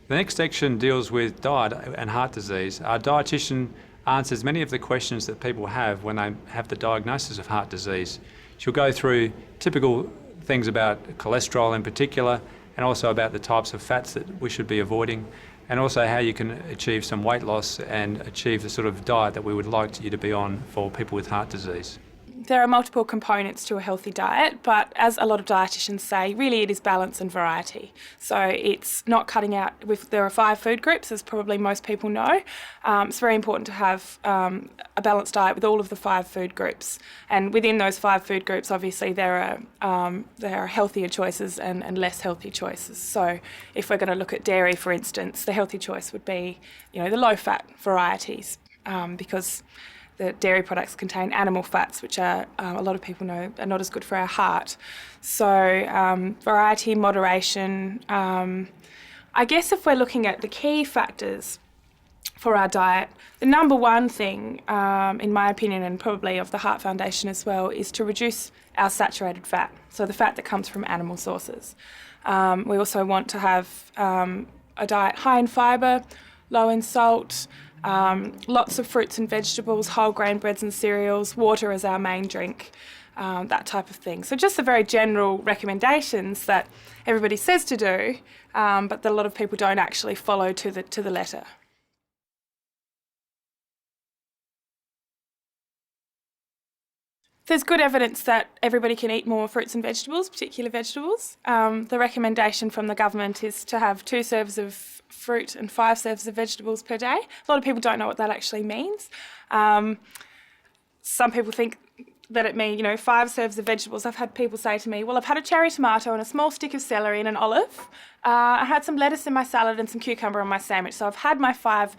The next section deals with diet and heart disease. Our dietitian answers many of the questions that people have when they have the diagnosis of heart disease. She'll go through typical things about cholesterol in particular, and also about the types of fats that we should be avoiding, and also how you can achieve some weight loss and achieve the sort of diet that we would like you to be on for people with heart disease. There are multiple components to a healthy diet, but as a lot of dietitians say, really it is balance and variety. So it's not cutting out, there are 5 food groups, as probably most people know. It's very important to have a balanced diet with all of the 5 food groups. And within those 5 food groups, obviously, there are healthier choices and less healthy choices. So if we're going to look at dairy, for instance, the healthy choice would be, the low-fat varieties, because the dairy products contain animal fats, which are, a lot of people know, are not as good for our heart. So variety, moderation. I guess if we're looking at the key factors for our diet, the number one thing, in my opinion, and probably of the Heart Foundation as well, is to reduce our saturated fat, so the fat that comes from animal sources. We also want to have a diet high in fibre, low in salt, lots of fruits and vegetables, whole grain breads and cereals, water as our main drink, that type of thing. So just the very general recommendations that everybody says to do, but that a lot of people don't actually follow to the letter. There's good evidence that everybody can eat more fruits and vegetables, particular vegetables. The recommendation from the government is to have 2 serves of fruit and 5 serves of vegetables per day. A lot of people don't know what that actually means. Some people think that it means, 5 serves of vegetables. I've had people say to me, well, I've had a cherry tomato and a small stick of celery and an olive. I had some lettuce in my salad and some cucumber on my sandwich. So I've had my five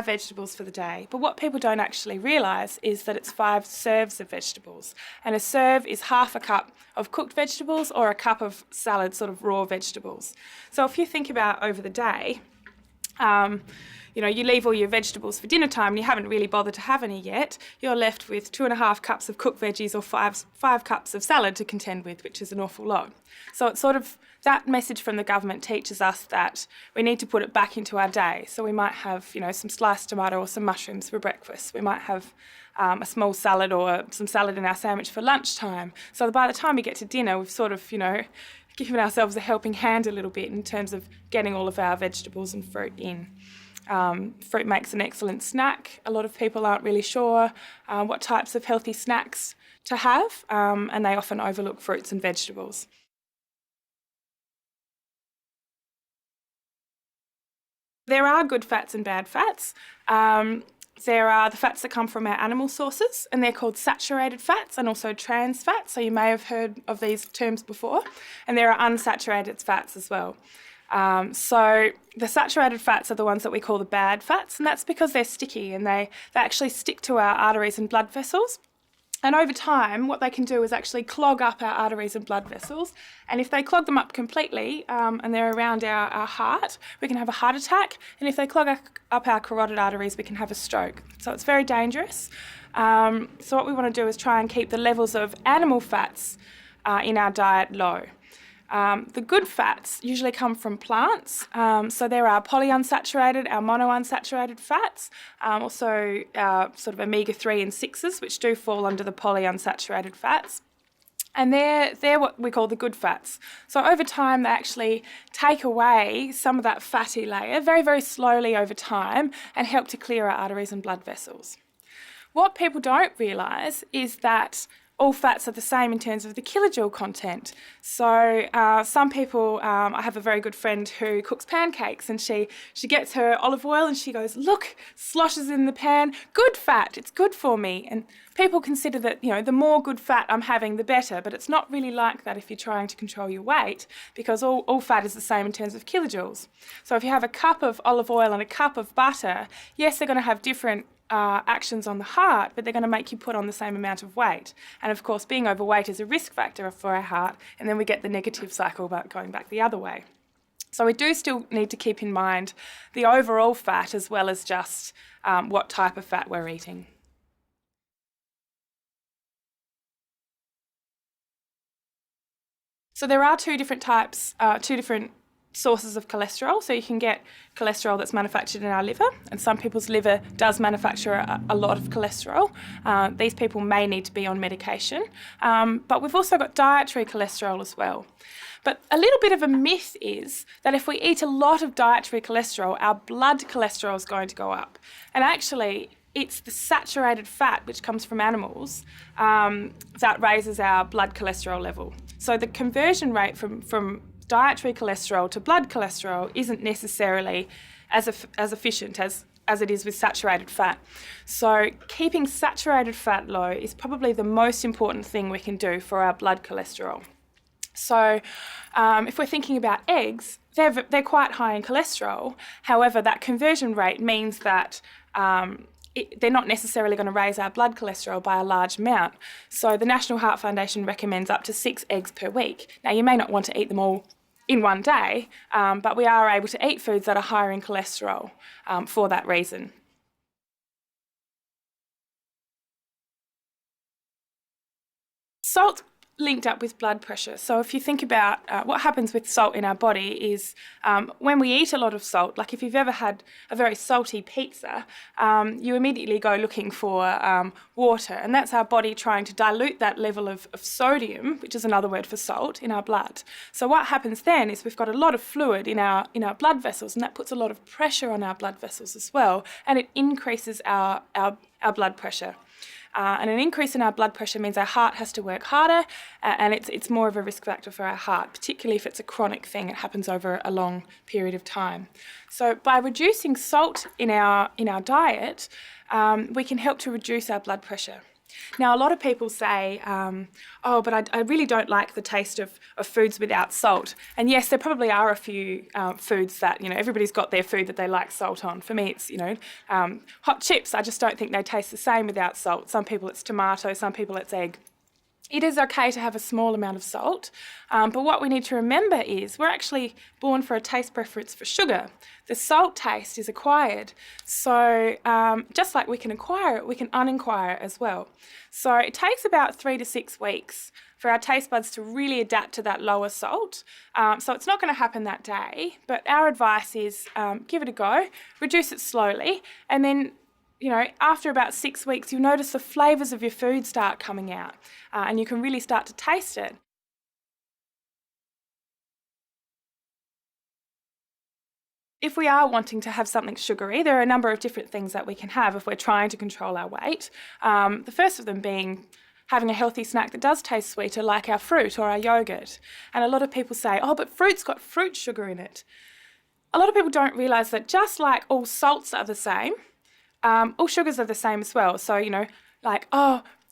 vegetables for the day. But what people don't actually realise is that it's 5 serves of vegetables. And a serve is half a cup of cooked vegetables or a cup of salad, sort of raw vegetables. So if you think about over the day, you leave all your vegetables for dinner time and you haven't really bothered to have any yet, you're left with 2.5 cups of cooked veggies or five cups of salad to contend with, which is an awful lot. So it's sort of, that message from the government teaches us that we need to put it back into our day. So we might have, some sliced tomato or some mushrooms for breakfast. We might have a small salad or some salad in our sandwich for lunchtime. So by the time we get to dinner, we've sort of, given ourselves a helping hand a little bit in terms of getting all of our vegetables and fruit in. Fruit makes an excellent snack. A lot of people aren't really sure what types of healthy snacks to have, and they often overlook fruits and vegetables. There are good fats and bad fats. There are the fats that come from our animal sources, and they're called saturated fats and also trans fats, so you may have heard of these terms before. And there are unsaturated fats as well. So the saturated fats are the ones that we call the bad fats, and that's because they're sticky and they actually stick to our arteries and blood vessels. And over time, what they can do is actually clog up our arteries and blood vessels. And if they clog them up completely and they're around our heart, we can have a heart attack. And if they clog up our carotid arteries, we can have a stroke. So it's very dangerous. So what we want to do is try and keep the levels of animal fats in our diet low. The good fats usually come from plants, so there are polyunsaturated, our monounsaturated fats, also our sort of omega-3 and 6s, which do fall under the polyunsaturated fats. And they're what we call the good fats. So over time, they actually take away some of that fatty layer very, very slowly over time and help to clear our arteries and blood vessels. What people don't realise is that all fats are the same in terms of the kilojoule content. So some people, I have a very good friend who cooks pancakes, and she gets her olive oil and she goes, look, sloshes in the pan, good fat, it's good for me. And people consider that, the more good fat I'm having, the better, but it's not really like that if you're trying to control your weight, because all fat is the same in terms of kilojoules. So if you have a cup of olive oil and a cup of butter, yes, they're going to have different actions on the heart, but they're going to make you put on the same amount of weight. And of course, being overweight is a risk factor for our heart, and then we get the negative cycle about going back the other way. So we do still need to keep in mind the overall fat as well as just what type of fat we're eating. So there are two different sources of cholesterol. So you can get cholesterol that's manufactured in our liver, and some people's liver does manufacture a lot of cholesterol. These people may need to be on medication. But we've also got dietary cholesterol as well. But a little bit of a myth is that if we eat a lot of dietary cholesterol, our blood cholesterol is going to go up. And actually, it's the saturated fat, which comes from animals, that raises our blood cholesterol level. So the conversion rate from dietary cholesterol to blood cholesterol isn't necessarily as efficient as it is with saturated fat. So keeping saturated fat low is probably the most important thing we can do for our blood cholesterol. So if we're thinking about eggs, they're quite high in cholesterol. However, that conversion rate means that they're not necessarily going to raise our blood cholesterol by a large amount. So the National Heart Foundation recommends up to 6 eggs per week. Now, you may not want to eat them all in one day, but we are able to eat foods that are higher in cholesterol for that reason. Salt linked up with blood pressure. So if you think about what happens with salt in our body is when we eat a lot of salt, like if you've ever had a very salty pizza, you immediately go looking for water, and that's our body trying to dilute that level of sodium, which is another word for salt, in our blood. So what happens then is we've got a lot of fluid in our blood vessels, and that puts a lot of pressure on our blood vessels as well, and it increases our blood pressure. And an increase in our blood pressure means our heart has to work harder, and it's more of a risk factor for our heart, particularly if it's a chronic thing. It happens over a long period of time. So by reducing salt in our diet, we can help to reduce our blood pressure. Now, a lot of people say, but I really don't like the taste of foods without salt. And yes, there probably are a few foods that, everybody's got their food that they like salt on. For me, it's, hot chips. I just don't think they taste the same without salt. Some people it's tomato, some people it's egg. It is okay to have a small amount of salt, but what we need to remember is we're actually born for a taste preference for sugar. The salt taste is acquired, so just like we can acquire it, we can unacquire it as well. So it takes about 3 to 6 weeks for our taste buds to really adapt to that lower salt. So it's not going to happen that day, but our advice is give it a go, reduce it slowly, and then after about 6 weeks, you'll notice the flavours of your food start coming out and you can really start to taste it. If we are wanting to have something sugary, there are a number of different things that we can have if we're trying to control our weight. The first of them being having a healthy snack that does taste sweeter, like our fruit or our yogurt. And a lot of people say, but fruit's got fruit sugar in it. A lot of people don't realise that just like all salts are the same, all sugars are the same as well. So,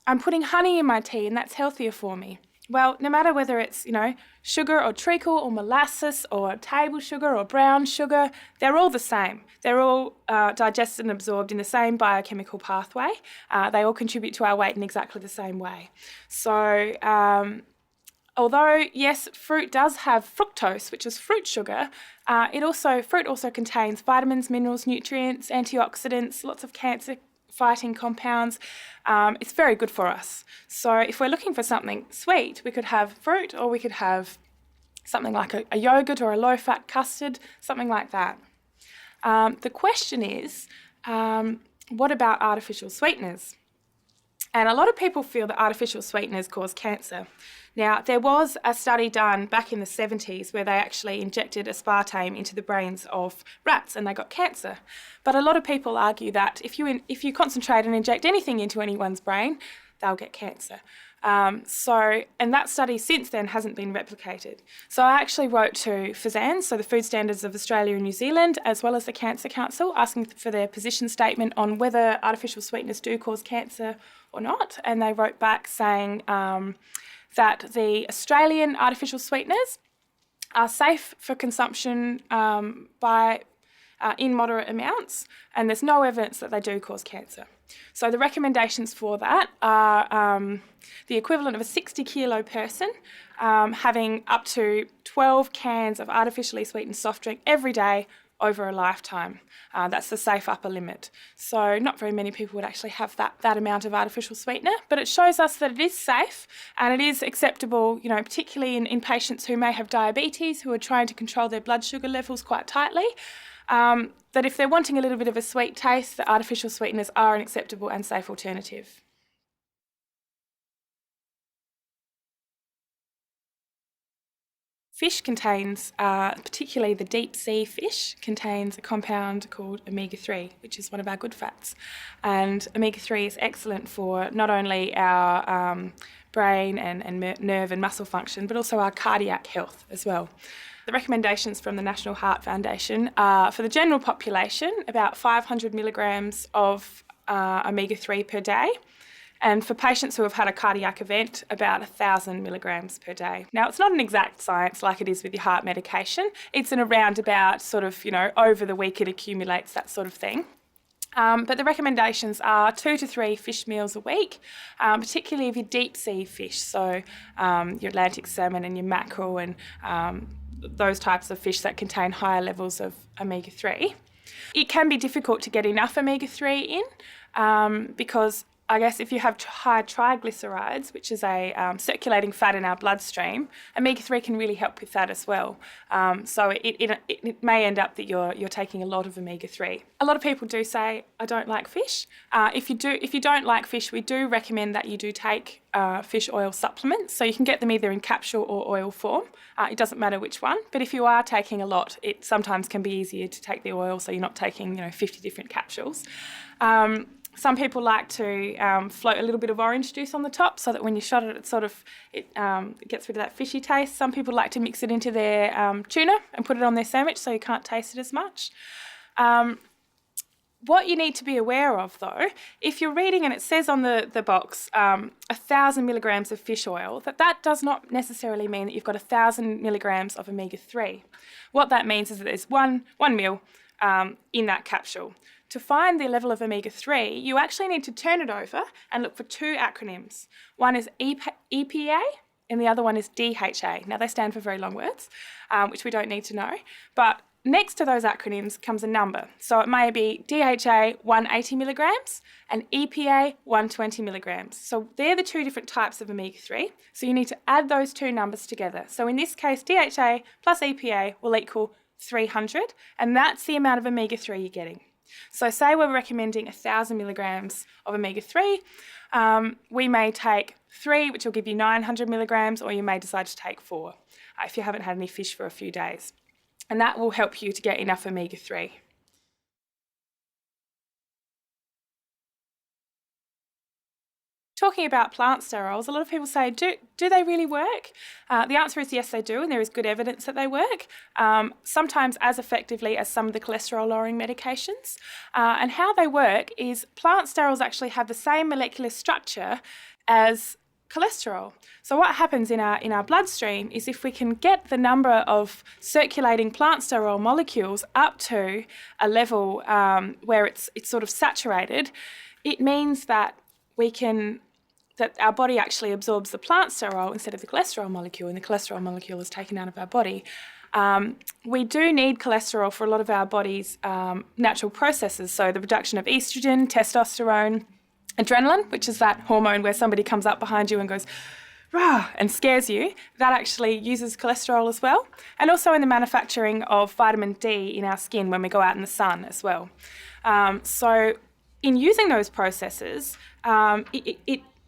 I'm putting honey in my tea and that's healthier for me. Well, no matter whether it's, sugar or treacle or molasses or table sugar or brown sugar, they're all the same. They're all digested and absorbed in the same biochemical pathway. They all contribute to our weight in exactly the same way. So, although, yes, fruit does have fructose, which is fruit sugar, fruit also contains vitamins, minerals, nutrients, antioxidants, lots of cancer-fighting compounds. It's very good for us. So if we're looking for something sweet, we could have fruit, or we could have something like a yogurt or a low-fat custard, something like that. The question is, what about artificial sweeteners? And a lot of people feel that artificial sweeteners cause cancer. Now, there was a study done back in the 70s where they actually injected aspartame into the brains of rats and they got cancer. But a lot of people argue that if you concentrate and inject anything into anyone's brain, they'll get cancer. And that study since then hasn't been replicated. So I actually wrote to FSANZ, so the Food Standards of Australia and New Zealand, as well as the Cancer Council, asking for their position statement on whether artificial sweeteners do cause cancer or not. And they wrote back saying that the Australian artificial sweeteners are safe for consumption in moderate amounts, and there's no evidence that they do cause cancer. So the recommendations for that are the equivalent of a 60-kilo person having up to 12 cans of artificially sweetened soft drink every day over a lifetime. That's the safe upper limit. So not very many people would actually have that amount of artificial sweetener, but it shows us that it is safe and it is acceptable, particularly in patients who may have diabetes, who are trying to control their blood sugar levels quite tightly. That if they're wanting a little bit of a sweet taste, the artificial sweeteners are an acceptable and safe alternative. Fish contains, particularly the deep sea fish, contains a compound called omega-3, which is one of our good fats. And omega-3 is excellent for not only our brain and nerve and muscle function, but also our cardiac health as well. The recommendations from the National Heart Foundation are for the general population about 500 milligrams of omega-3 per day. And for patients who have had a cardiac event, about 1,000 milligrams per day. Now, it's not an exact science like it is with your heart medication. It's in a roundabout sort of, over the week it accumulates, that sort of thing. But the recommendations are 2 to 3 fish meals a week, particularly of your deep sea fish, so your Atlantic salmon and your mackerel and those types of fish that contain higher levels of omega-3. It can be difficult to get enough omega-3 in because I guess if you have high triglycerides, which is a circulating fat in our bloodstream, omega-3 can really help with that as well. So it may end up that you're taking a lot of omega-3. A lot of people do say, I don't like fish. If you don't like fish, we do recommend that you do take fish oil supplements. So you can get them either in capsule or oil form. It doesn't matter which one. But if you are taking a lot, it sometimes can be easier to take the oil so you're not taking 50 different capsules. Some people like to float a little bit of orange juice on the top so that when you shot it, it gets rid of that fishy taste. Some people like to mix it into their tuna and put it on their sandwich so you can't taste it as much. What you need to be aware of, though, if you're reading and it says on the box 1,000 milligrams of fish oil, that does not necessarily mean that you've got 1,000 milligrams of omega-3. What that means is that there's one meal in that capsule. To find the level of omega-3, you actually need to turn it over and look for 2 acronyms. One is EPA and the other one is DHA. Now, they stand for very long words, which we don't need to know. But next to those acronyms comes a number. So it may be DHA 180 milligrams and EPA 120 milligrams. So they're the 2 different types of omega-3. So you need to add those 2 numbers together. So in this case, DHA plus EPA will equal 300, and that's the amount of omega-3 you're getting. So say we're recommending 1,000 milligrams of omega-3, we may take 3, which will give you 900 milligrams, or you may decide to take 4 if you haven't had any fish for a few days. And that will help you to get enough omega-3. Talking about plant sterols, a lot of people say, do they really work? The answer is yes, they do, and there is good evidence that they work, sometimes as effectively as some of the cholesterol-lowering medications. And how they work is plant sterols actually have the same molecular structure as cholesterol. So what happens in our bloodstream is if we can get the number of circulating plant sterol molecules up to a level where it's sort of saturated, it means that that our body actually absorbs the plant sterol instead of the cholesterol molecule, and the cholesterol molecule is taken out of our body. We do need cholesterol for a lot of our body's natural processes, so the production of estrogen, testosterone, adrenaline, which is that hormone where somebody comes up behind you and goes, rah, and scares you. That actually uses cholesterol as well, and also in the manufacturing of vitamin D in our skin when we go out in the sun as well. So in using those processes,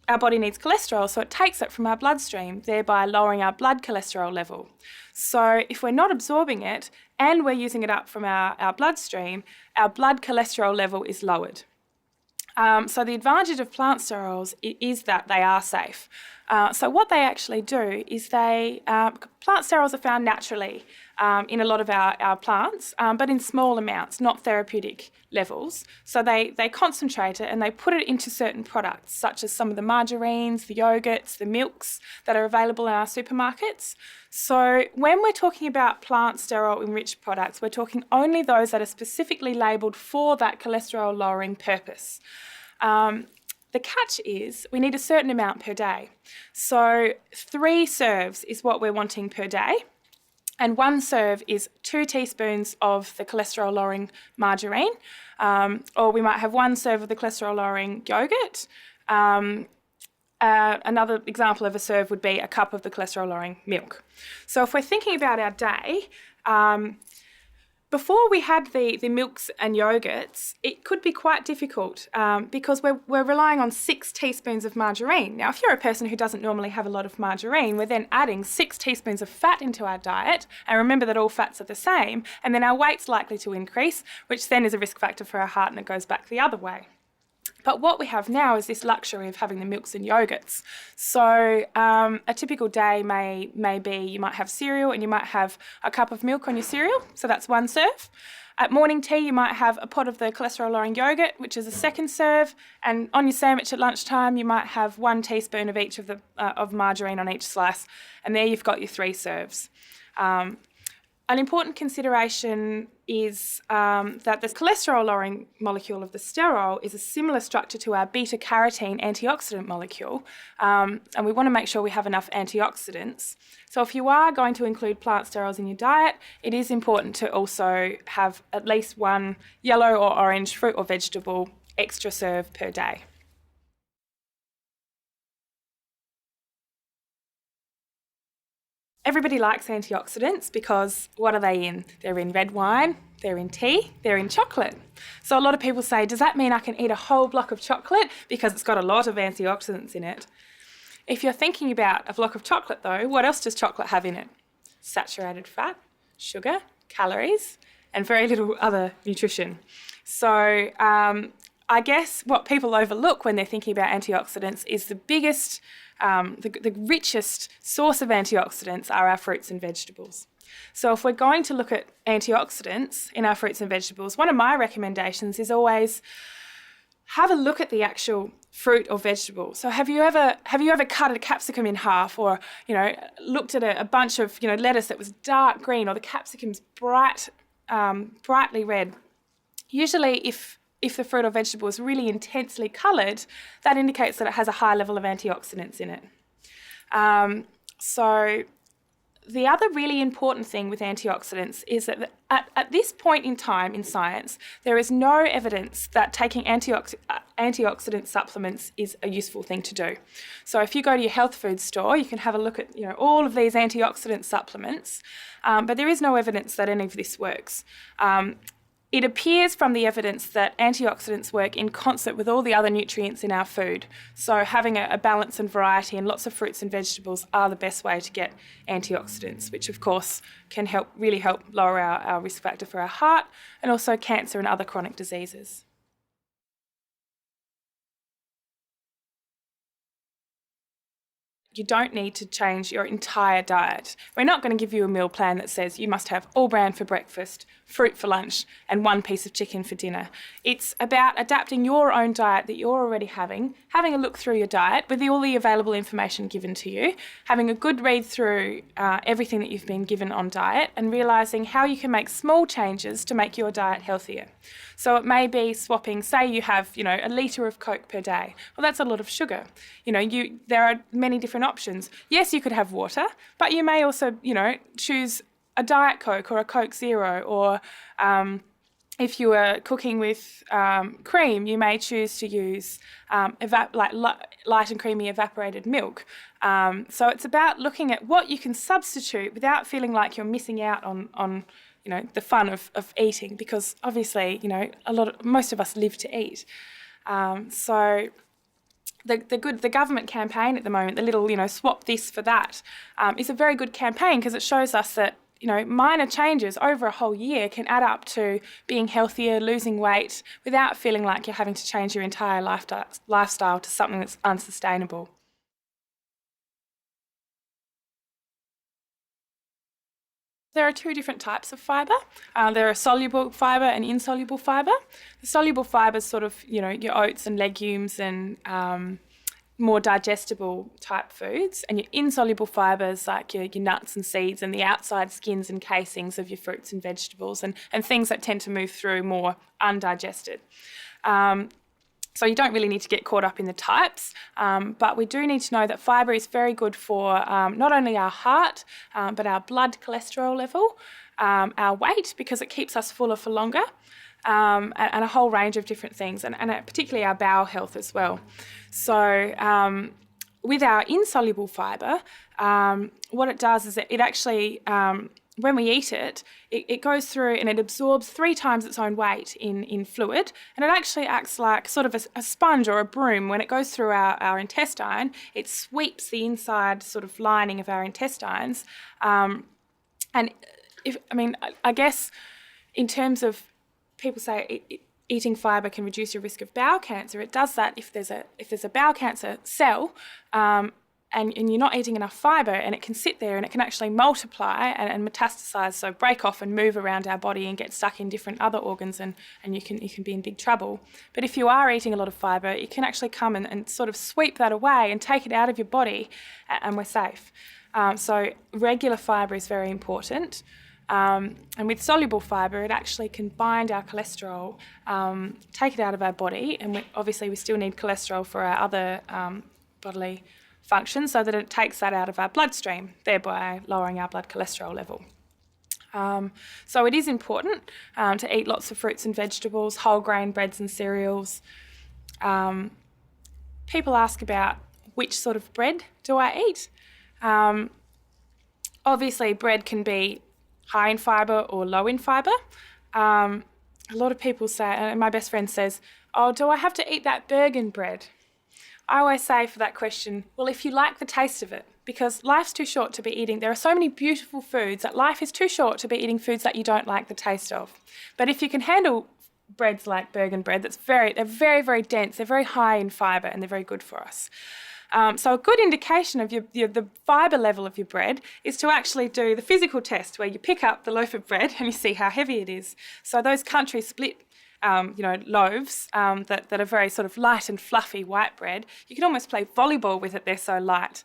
our body needs cholesterol, so it takes it from our bloodstream, thereby lowering our blood cholesterol level. So if we're not absorbing it and we're using it up from our bloodstream, our blood cholesterol level is lowered. So the advantage of plant sterols is that they are safe. So what they actually do is plant sterols are found naturally in a lot of our plants, but in small amounts, not therapeutic levels. So they concentrate it and they put it into certain products, such as some of the margarines, the yogurts, the milks that are available in our supermarkets. So when we're talking about plant sterol enriched products, we're talking only those that are specifically labelled for that cholesterol lowering purpose. The catch is we need a certain amount per day. So 3 serves is what we're wanting per day. And one serve is 2 teaspoons of the cholesterol-lowering margarine, or we might have 1 serve of the cholesterol-lowering yogurt. Another example of a serve would be a cup of the cholesterol-lowering milk. So if we're thinking about our day, before we had the milks and yogurts, it could be quite difficult because we're relying on 6 teaspoons of margarine. Now, if you're a person who doesn't normally have a lot of margarine, we're then adding 6 teaspoons of fat into our diet. And remember that all fats are the same. And then our weight's likely to increase, which then is a risk factor for our heart, and it goes back the other way. But what we have now is this luxury of having the milks and yogurts. So a typical day may be you might have cereal and you might have a cup of milk on your cereal, so that's 1 serve. At morning tea, you might have a pot of the cholesterol-lowering yogurt, which is a 2nd serve, and on your sandwich at lunchtime, you might have 1 teaspoon of each of margarine on each slice, and there you've got your 3 serves. An important consideration is that the cholesterol-lowering molecule of the sterol is a similar structure to our beta-carotene antioxidant molecule, and we want to make sure we have enough antioxidants. So if you are going to include plant sterols in your diet, it is important to also have at least 1 yellow or orange fruit or vegetable extra serve per day. Everybody likes antioxidants because what are they in? They're in red wine, they're in tea, they're in chocolate. So a lot of people say, does that mean I can eat a whole block of chocolate because it's got a lot of antioxidants in it? If you're thinking about a block of chocolate though, what else does chocolate have in it? Saturated fat, sugar, calories, and very little other nutrition. So I guess what people overlook when they're thinking about antioxidants is the biggest the richest source of antioxidants are our fruits and vegetables. So if we're going to look at antioxidants in our fruits and vegetables, one of my recommendations is always have a look at the actual fruit or vegetable. So have you ever cut a capsicum in half, or looked at a bunch of lettuce that was dark green, or the capsicum's brightly red? Usually if the fruit or vegetable is really intensely coloured, that indicates that it has a high level of antioxidants in it. So the other really important thing with antioxidants is that at this point in time in science, there is no evidence that taking antioxidant supplements is a useful thing to do. So if you go to your health food store, you can have a look at all of these antioxidant supplements, but there is no evidence that any of this works. It appears from the evidence that antioxidants work in concert with all the other nutrients in our food. So having a balance and variety and lots of fruits and vegetables are the best way to get antioxidants, which of course can really help lower our risk factor for our heart and also cancer and other chronic diseases. You don't need to change your entire diet. We're not going to give you a meal plan that says you must have all bran for breakfast, fruit for lunch, and 1 piece of chicken for dinner. It's about adapting your own diet that you're already having a look through your diet with all the available information given to you, having a good read through everything that you've been given on diet, and realising how you can make small changes to make your diet healthier. So it may be swapping, say you have, a litre of Coke per day. Well, that's a lot of sugar. There are many different options. Yes, you could have water, but you may also, choose a Diet Coke or a Coke Zero, or if you were cooking with cream, you may choose to use light and creamy evaporated milk. So it's about looking at what you can substitute without feeling like you're missing out on the fun of eating, because obviously, most of us live to eat. So the government campaign at the moment, the little, swap this for that, is a very good campaign because it shows us that, minor changes over a whole year can add up to being healthier, losing weight, without feeling like you're having to change your entire lifestyle to something that's unsustainable. There are 2 different types of fibre. There are soluble fibre and insoluble fibre. The soluble fibre is sort of, your oats and legumes and more digestible type foods, and your insoluble fibres like your nuts and seeds and the outside skins and casings of your fruits and vegetables and things that tend to move through more undigested. So you don't really need to get caught up in the types, but we do need to know that fibre is very good for not only our heart, but our blood cholesterol level, our weight, because it keeps us fuller for longer, and a whole range of different things, and particularly our bowel health as well. So with our insoluble fibre, what it does is it actually, when we eat it, it goes through and it absorbs 3 times its own weight in fluid, and it actually acts like sort of a sponge or a broom. When it goes through our intestine, it sweeps the inside sort of lining of our intestines. And I guess in terms of people say eating fibre can reduce your risk of bowel cancer, it does that if there's a bowel cancer cell, and you're not eating enough fibre, and it can sit there and it can actually multiply and metastasize, so break off and move around our body and get stuck in different other organs, and you can be in big trouble. But if you are eating a lot of fibre, it can actually come and sort of sweep that away and take it out of your body, and we're safe. So regular fibre is very important. And with soluble fibre, it actually can bind our cholesterol, take it out of our body, and obviously we still need cholesterol for our other bodily function, so that it takes that out of our bloodstream, thereby lowering our blood cholesterol level. So it is important to eat lots of fruits and vegetables, whole grain breads and cereals. People ask about which sort of bread do I eat. Obviously, bread can be high in fibre or low in fibre. A lot of people say, and my best friend says, "Oh, do I have to eat that Bergen bread?" I always say for that question, well, if you like the taste of it, because life's too short to be eating. There are so many beautiful foods that life is too short to be eating foods that you don't like the taste of. But if you can handle breads like Bergen bread, they're very, very dense, they're very high in fibre, and they're very good for us. So a good indication of the fibre level of your bread is to actually do the physical test, where you pick up the loaf of bread and you see how heavy it is. So those country split loaves that are very sort of light and fluffy white bread, you can almost play volleyball with it, they're so light.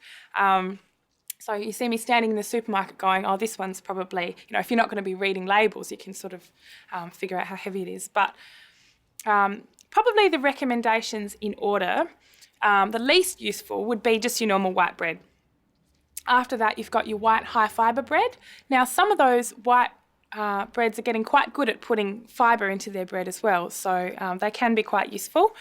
So you see me standing in the supermarket going, oh, this one's probably, if you're not going to be reading labels, you can sort of figure out how heavy it is. But probably the recommendations in order, the least useful would be just your normal white bread. After that, you've got your white high fibre bread. Now, some of those white breads are getting quite good at putting fibre into their bread as well, so they can be quite useful.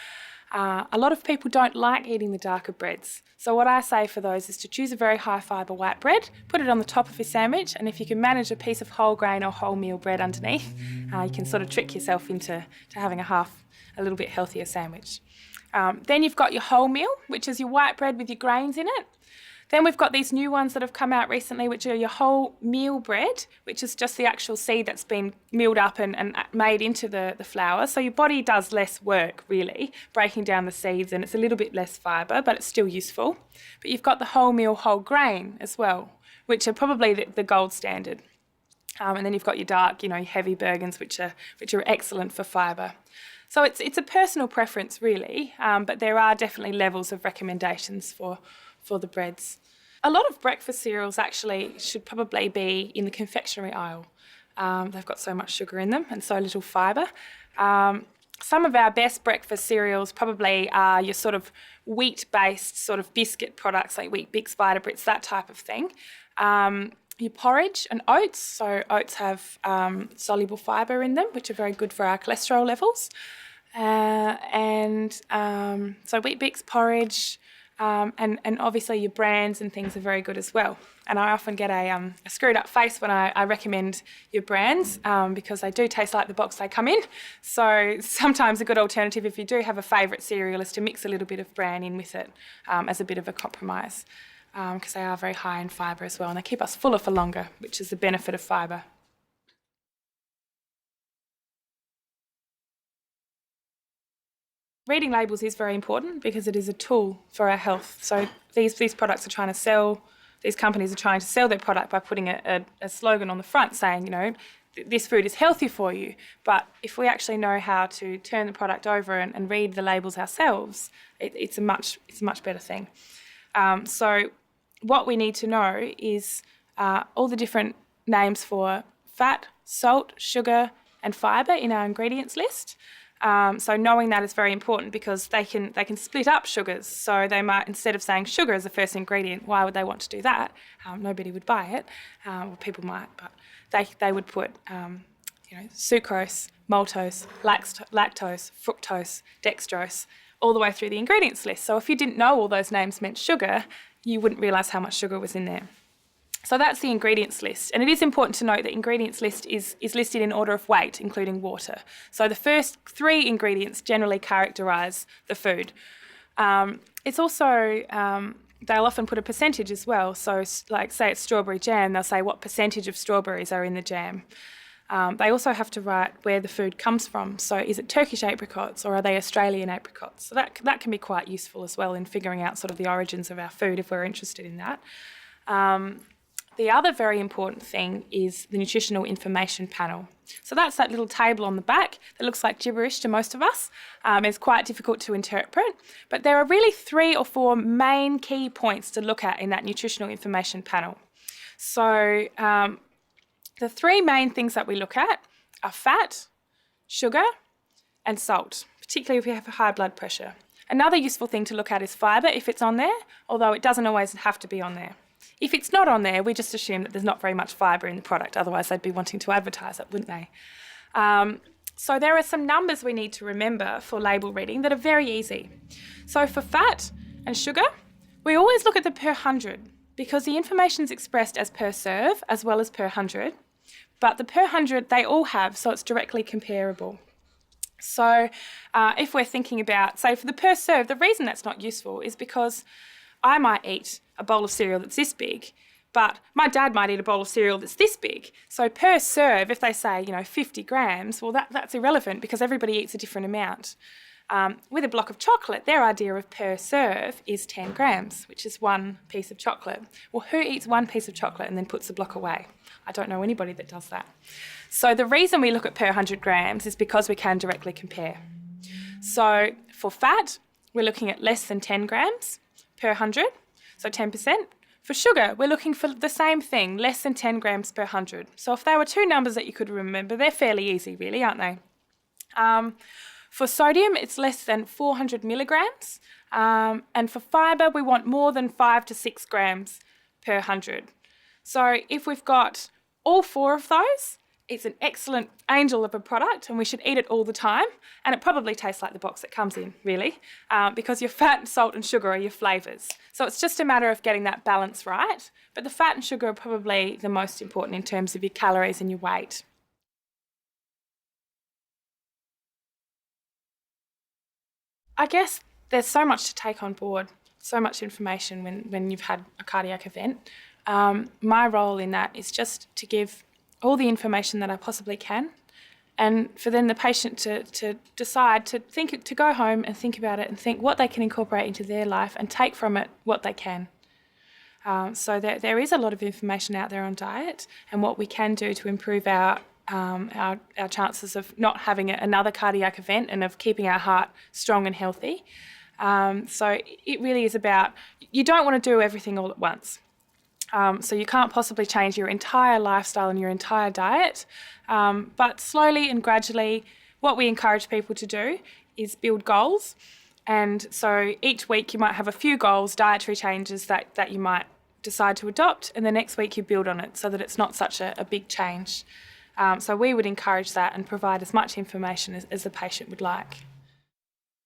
A lot of people don't like eating the darker breads, so what I say for those is to choose a very high fibre white bread, put it on the top of your sandwich, and if you can manage a piece of whole grain or wholemeal bread underneath, you can sort of trick yourself into having a little bit healthier sandwich. Then you've got your wholemeal, which is your white bread with your grains in it. Then we've got these new ones that have come out recently, which are your wholemeal bread, which is just the actual seed that's been milled up and made into the flour. So your body does less work, really, breaking down the seeds, and it's a little bit less fibre, but it's still useful. But you've got the wholemeal whole grain as well, which are probably the gold standard. And then you've got your dark, your heavy Bergens, which are excellent for fibre. So it's a personal preference, really, but there are definitely levels of recommendations for the breads. A lot of breakfast cereals actually should probably be in the confectionery aisle. They've got so much sugar in them and so little fibre. Some of our best breakfast cereals probably are your sort of wheat-based sort of biscuit products like Wheat Bix, Vita Brits, that type of thing. Your porridge and oats. So oats have soluble fibre in them, which are very good for our cholesterol levels. So Wheat Bix, porridge, and obviously your brands and things are very good as well. And I often get a screwed up face when I recommend your brands because they do taste like the box they come in. So sometimes a good alternative, if you do have a favourite cereal, is to mix a little bit of bran in with it as a bit of a compromise, because they are very high in fibre as well, and they keep us fuller for longer, which is the benefit of fibre. Reading labels is very important because it is a tool for our health. So these products are trying to sell, these companies are trying to sell their product by putting a slogan on the front saying, this food is healthy for you. But if we actually know how to turn the product over and read the labels ourselves, it's a much better thing. So what we need to know is all the different names for fat, salt, sugar, and fibre in our ingredients list. So knowing that is very important because they can split up sugars. So they might, instead of saying sugar as the first ingredient, why would they want to do that? Nobody would buy it, or people might, but they would put sucrose, maltose, lactose, fructose, dextrose, all the way through the ingredients list. So if you didn't know all those names meant sugar, you wouldn't realise how much sugar was in there. So that's the ingredients list. And it is important to note that ingredients list is listed in order of weight, including water. So the first 3 ingredients generally characterise the food. It's also, they'll often put a percentage as well. So like say it's strawberry jam, they'll say what percentage of strawberries are in the jam. They also have to write where the food comes from. So is it Turkish apricots or are they Australian apricots? So that can be quite useful as well in figuring out sort of the origins of our food if we're interested in that. The other very important thing is the nutritional information panel. So that's that little table on the back that looks like gibberish to most of us. It's quite difficult to interpret, but there are really 3 or 4 main key points to look at in that nutritional information panel. So the 3 main things that we look at are fat, sugar, and salt, particularly if you have high blood pressure. Another useful thing to look at is fibre if it's on there, although it doesn't always have to be on there. If it's not on there, we just assume that there's not very much fibre in the product, otherwise they'd be wanting to advertise it, wouldn't they? So there are some numbers we need to remember for label reading that are very easy. So for fat and sugar, we always look at the per 100 because the information is expressed as per serve as well as per 100, but the per 100 they all have, so it's directly comparable. So if we're thinking about, say for the per serve, the reason that's not useful is because I might eat a bowl of cereal that's this big, but my dad might eat a bowl of cereal that's this big. So per serve, if they say, 50 grams, well, that's irrelevant because everybody eats a different amount. With a block of chocolate, their idea of per serve is 10 grams, which is 1 piece of chocolate. Well, who eats 1 piece of chocolate and then puts the block away? I don't know anybody that does that. So the reason we look at per 100 grams is because we can directly compare. So for fat, we're looking at less than 10 grams per 100, so 10%. For sugar, we're looking for the same thing, less than 10 grams per 100. So if there were 2 numbers that you could remember, they're fairly easy really, aren't they? For sodium, it's less than 400 milligrams. And for fibre, we want more than 5 to 6 grams per 100. So if we've got all 4 of those, it's an excellent angel of a product and we should eat it all the time. And it probably tastes like the box it comes in, really, because your fat, salt and sugar are your flavours. So it's just a matter of getting that balance right. But the fat and sugar are probably the most important in terms of your calories and your weight. I guess there's so much to take on board, so much information when you've had a cardiac event. My role in that is just to give all the information that I possibly can, and for then the patient to decide to go home and think about it and think what they can incorporate into their life and take from it what they can. So there is a lot of information out there on diet and what we can do to improve our chances of not having another cardiac event and of keeping our heart strong and healthy. So it really is about, you don't want to do everything all at once. So you can't possibly change your entire lifestyle and your entire diet, but slowly and gradually what we encourage people to do is build goals. And so each week you might have a few goals, dietary changes that you might decide to adopt, and the next week you build on it so that it's not such a big change. So we would encourage that and provide as much information as the patient would like.